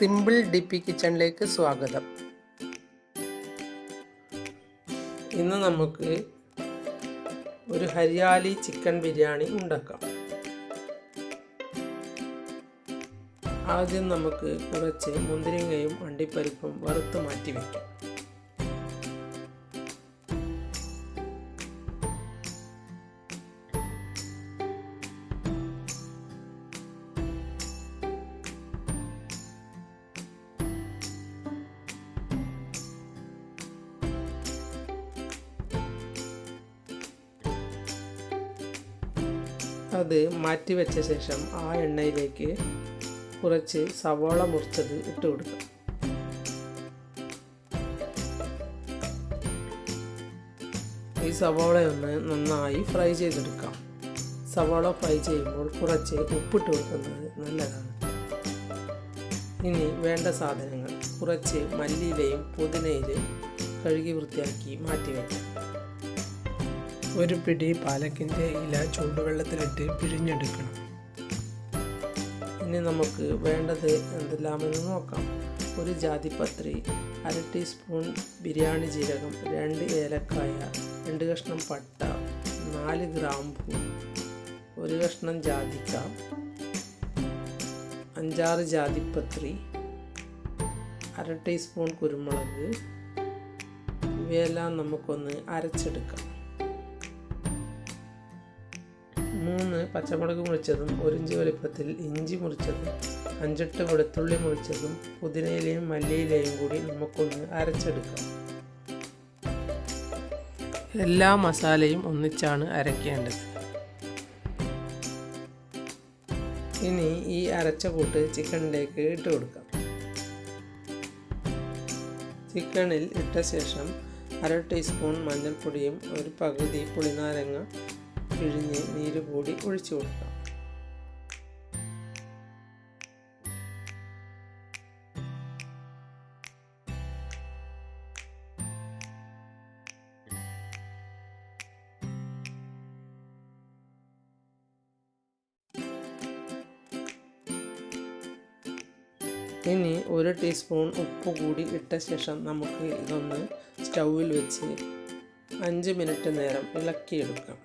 Simple ഡിപ്പി കിച്ചണിലേക്ക് സ്വാഗതം. ഇന്ന് നമുക്ക് ഒരു ഹരിയാലി ചിക്കൻ ബിരിയാണി ഉണ്ടാക്കാം. ആദ്യം നമുക്ക് കുറച്ച് മുന്തിരിങ്ങയും അണ്ടിപ്പരിപ്പും വറുത്ത് മാറ്റി വയ്ക്കാം. അത് മാറ്റി വെച്ച ശേഷം ആ എണ്ണയിലേക്ക് കുറച്ച് സവാള മുറിച്ചത് ഇട്ട് കൊടുക്കാം. ഈ സവാളയൊന്ന് നന്നായി ഫ്രൈ ചെയ്തെടുക്കാം. സവാള ഫ്രൈ ചെയ്യുമ്പോൾ കുറച്ച് ഉപ്പിട്ട് കൊടുക്കുന്നത് നല്ലതാണ്. ഇനി വേണ്ട സാധനങ്ങൾ: കുറച്ച് മല്ലിയിലയും പുതിനയിലയും കഴുകി വൃത്തിയാക്കി മാറ്റി വയ്ക്കാം. ഒരു പിടി പാലക്കിൻ്റെ ഇല ചൂടുവെള്ളത്തിലിട്ട് പിഴിഞ്ഞെടുക്കണം. ഇനി നമുക്ക് വേണ്ടത് എന്തെല്ലാമെന്ന് നോക്കാം. ഒരു ജാതിപത്രി, 1/2 ടീസ്പൂൺ ബിരിയാണി ജീരകം, 2 ഏലക്കായ, 2 കഷ്ണം പട്ട, 4 ഗ്രാമ്പൂ, 1 കഷ്ണം ജാതിക്ക, 5-6 ജാതിപത്രി, 1/2 ടീസ്പൂൺ കുരുമുളക്. ഇവയെല്ലാം നമുക്കൊന്ന് അരച്ചെടുക്കാം. 3 പച്ചമുളക് മുറിച്ചതും 1 ഇഞ്ച് വലിപ്പത്തിൽ ഇഞ്ചി മുറിച്ചതും 5-8 വെളുത്തുള്ളി മുറിച്ചതും പുതിനയിലയും മല്ലിയിലയും കൂടി നമുക്കൊന്ന് അരച്ചെടുക്കാം. എല്ലാ മസാലയും ഒന്നിച്ചാണ് അരയ്ക്കേണ്ടത്. ഇനി ഈ അരച്ച കൂട്ട് ചിക്കനിലേക്ക് ഇട്ട് കൊടുക്കാം. ചിക്കനിൽ ഇട്ട ശേഷം 1/2 ടീസ്പൂൺ മഞ്ഞൾപ്പൊടിയും 1 പകുതി പുളിനാരങ്ങ പിഴിഞ്ഞ് നീര് കൂടി ഒഴിച്ചു കൊടുക്കാം. ഇനി 1 ടീസ്പൂൺ ഉപ്പ് കൂടി ഇട്ട ശേഷം നമുക്ക് ഇതൊന്ന് സ്റ്റൗവിൽ വെച്ച് 5 മിനിറ്റ് നേരം ഇളക്കിയെടുക്കാം.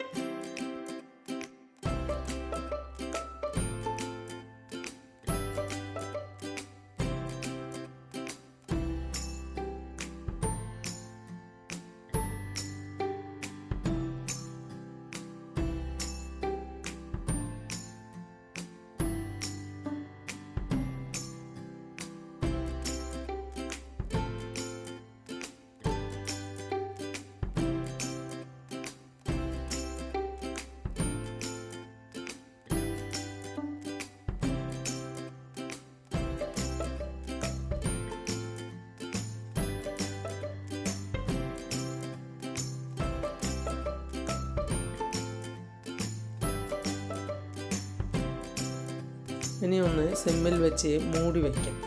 ഇനി ഒന്ന് സിമ്മിൽ വെച്ച് മൂടി വയ്ക്കാം.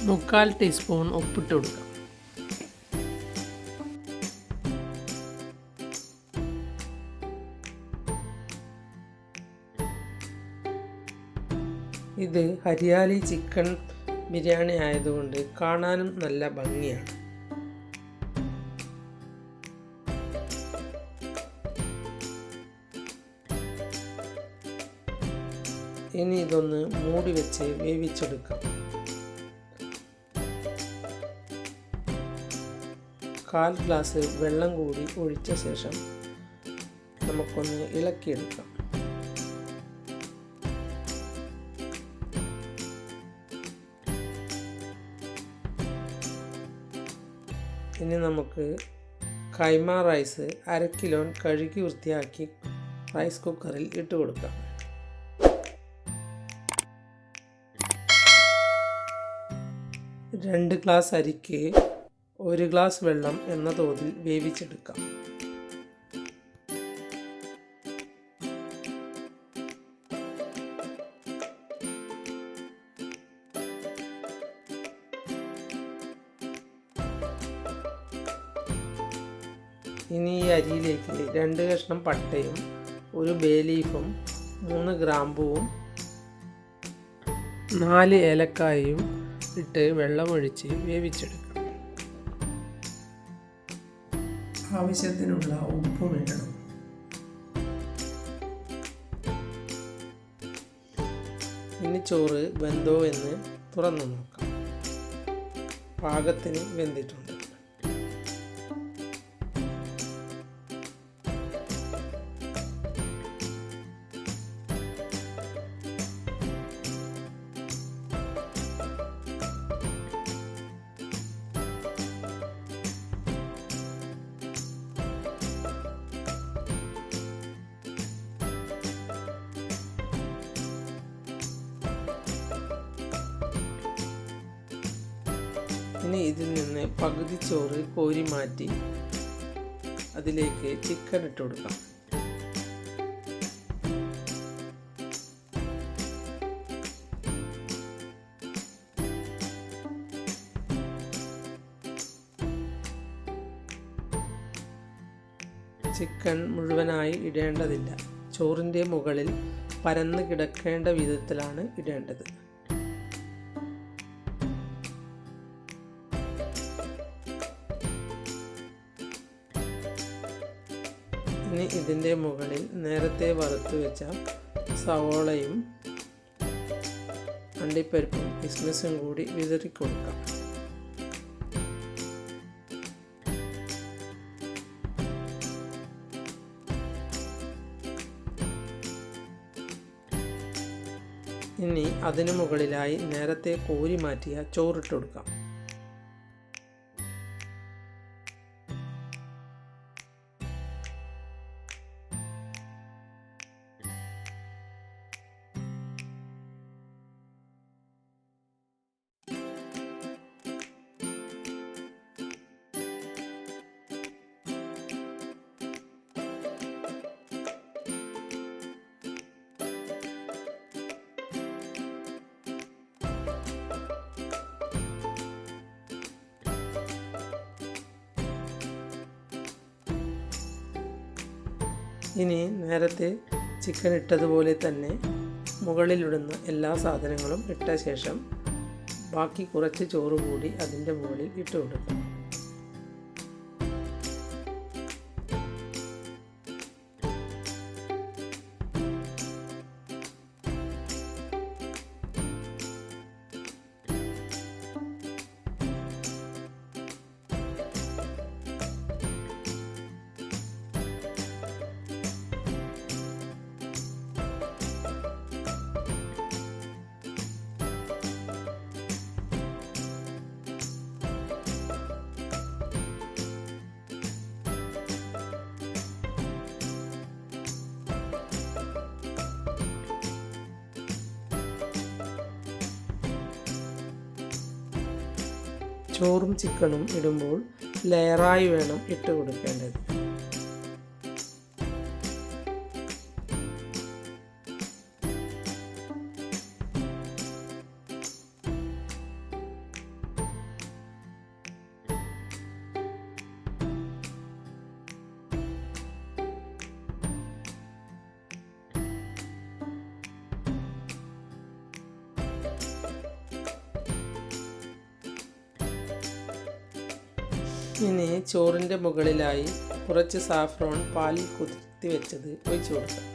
മുക്കാൽ ടീസ്പൂൺ ഉപ്പിട്ട് കൊടുക്കാം. ഇത് ഹരിയാലി ചിക്കൻ ബിരിയാണി ആയതുകൊണ്ട് കാണാനും നല്ല ഭംഗിയാണ്. ഇനി ഇതൊന്ന് മൂടി വെച്ച് വേവിച്ചെടുക്കാം. 1/4 ഗ്ലാസ് വെള്ളം കൂടി ഒഴിച്ച ശേഷം നമുക്കൊന്ന് ഇളക്കിയെടുക്കാം. ഇനി നമുക്ക് കൈമ റൈസ് 1/2 കിലോ കഴുകി വൃത്തിയാക്കി റൈസ് കുക്കറിൽ ഇട്ട് കൊടുക്കാം. രണ്ട് ഗ്ലാസ് അരിക്ക് 1 ഗ്ലാസ് വെള്ളം എന്ന തോതിൽ വേവിച്ചെടുക്കാം. ഇനി ഈ അരിയിലേക്ക് 2 കഷ്ണം പട്ടയും 1 ബേ ലീഫും 3 ഗ്രാമ്പൂവും 4 ഏലക്കായയും ഇട്ട് വെള്ളമൊഴിച്ച് വേവിച്ചെടുക്കണം. ആവശ്യത്തിനുള്ള ഉപ്പും ഇടണം. ഇനി ചോറ് വെന്തോ എന്ന് തുറന്നു നോക്കാം. പാകത്തിന് വെന്തിട്ടുണ്ട്. ഇനി ഇതിൽ നിന്ന് പകുതി ചോറ് കോരി മാറ്റി അതിലേക്ക് ചിക്കൻ ഇട്ട് കൊടുക്കാം. ചിക്കൻ മുഴുവനായി ഇടേണ്ടതില്ല. ചോറിൻ്റെ മുകളിൽ പരന്ന് കിടക്കേണ്ട വിധത്തിലാണ് ഇടേണ്ടത്. ഇനി ഇതിൻ്റെ മുകളിൽ നേരത്തെ വറുത്ത് വെച്ച സവോളയും അണ്ടിപ്പരിപ്പും കിസ്മിസും കൂടി വിതറി കൊടുക്കാം. ഇനി അതിനു മുകളിലായി നേരത്തെ കോരി മാറ്റിയ ചോറിട്ട് കൊടുക്കാം. ഇനി നേരത്തെ ചിക്കൻ ഇട്ടതുപോലെ തന്നെ മുകളിലിടുന്ന എല്ലാ സാധനങ്ങളും ഇട്ട ശേഷം ബാക്കി കുറച്ച് ചോറ് കൂടി അതിൻ്റെ മുകളിൽ ഇട്ട് കൊടുക്കും. ചോറും ചിക്കനും ഇടുമ്പോൾ ലെയറായി വേണം ഇട്ട് കൊടുക്കേണ്ടത്. ഇനി ചോറിൻ്റെ മുകളിലായി കുറച്ച് സാഫ്രോൺ പാലിൽ കുതിർത്തി വെച്ചത് ഒഴിച്ചു കൊടുക്കാം.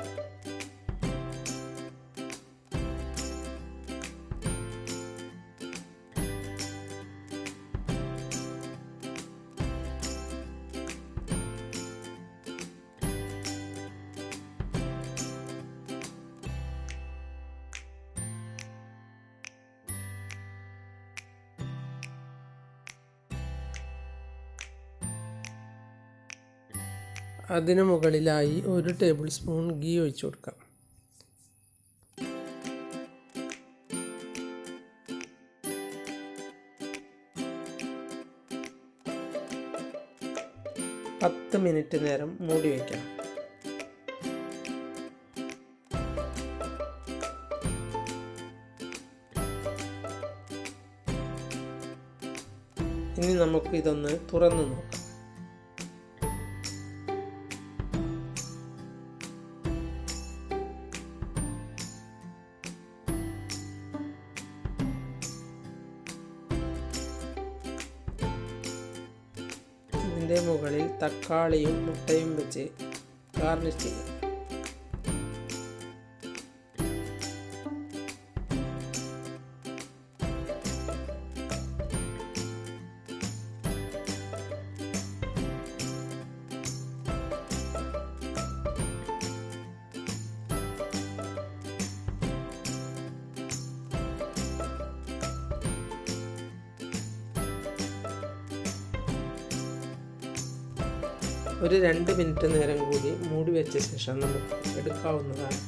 അതിനു മുകളിലായി 1 ടേബിൾ സ്പൂൺ ഗീ ഒഴിച്ചു കൊടുക്കാം. പത്ത് മിനിറ്റ് നേരം മൂടി വയ്ക്കണം. ഇനി നമുക്ക് ഇതൊന്ന് തുറന്നു നോക്കാം. ഇതിൻ്റെ മുകളിൽ തക്കാളിയും മുട്ടയും വെച്ച് ഗാർണിഷ് ചെയ്യാം. ഒരു 2 മിനിറ്റ് നേരം കൂടി മൂടി വെച്ച ശേഷം നമുക്ക് എടുക്കാവുന്നതാണ്.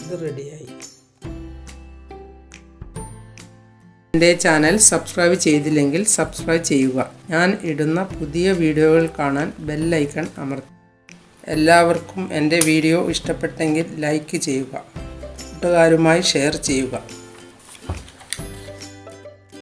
ഇത് റെഡിയായി. എൻ്റെ ചാനൽ സബ്സ്ക്രൈബ് ചെയ്തില്ലെങ്കിൽ സബ്സ്ക്രൈബ് ചെയ്യുക. ഞാൻ ഇടുന്ന പുതിയ വീഡിയോകൾ കാണാൻ ബെൽ ഐക്കൺ അമർത്തുക. എല്ലാവർക്കും എൻ്റെ വീഡിയോ ഇഷ്ടപ്പെട്ടെങ്കിൽ ലൈക്ക് ചെയ്യുക, കൂട്ടുകാരുമായി ഷെയർ ചെയ്യുക.